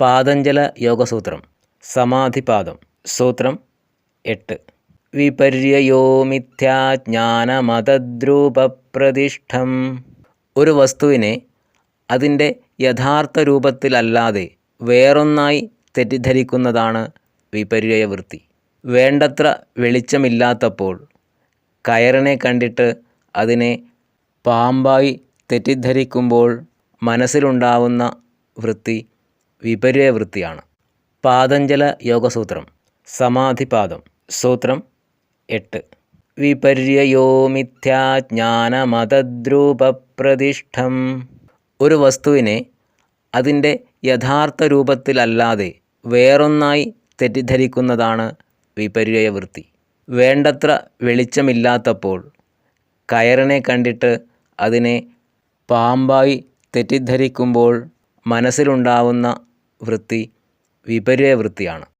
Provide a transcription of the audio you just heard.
പാതഞ്ജല യോഗസൂത്രം സമാധിപാദം. സൂത്രം 8. വിപര്യമോ മിഥ്യാജ്ഞാനമതദ്രൂപപ്രതിഷ്ഠം. ഒരു വസ്തുവിനെ അതിൻ്റെ യഥാർത്ഥ രൂപത്തിലല്ലാതെ വേറൊന്നായി തെറ്റിദ്ധരിക്കുന്നതാണ് വിപര്യവൃത്തി. വേണ്ടത്ര വെളിച്ചമില്ലാത്തപ്പോൾ കയറിനെ കണ്ടിട്ട് അതിനെ പാമ്പായി തെറ്റിദ്ധരിക്കുമ്പോൾ മനസ്സിലുണ്ടാവുന്ന വൃത്തി വിപര്യവൃത്തിയാണ്. പാതഞ്ജല യോഗസൂത്രം സമാധിപാദം. സൂത്രം 8. വിപര്യമോ മിഥ്യാജ്ഞാനമതദ്രൂപപ്രതിഷ്ഠം. ഒരു വസ്തുവിനെ അതിൻ്റെ യഥാർത്ഥ രൂപത്തിലല്ലാതെ വേറൊന്നായി തെറ്റിദ്ധരിക്കുന്നതാണ് വിപര്യവൃത്തി. വേണ്ടത്ര വെളിച്ചമില്ലാത്തപ്പോൾ കയറിനെ കണ്ടിട്ട് അതിനെ പാമ്പായി തെറ്റിദ്ധരിക്കുമ്പോൾ മനസ്സിലുണ്ടാവുന്ന വൃത്തി വിപര്യവൃത്തിയാണ്.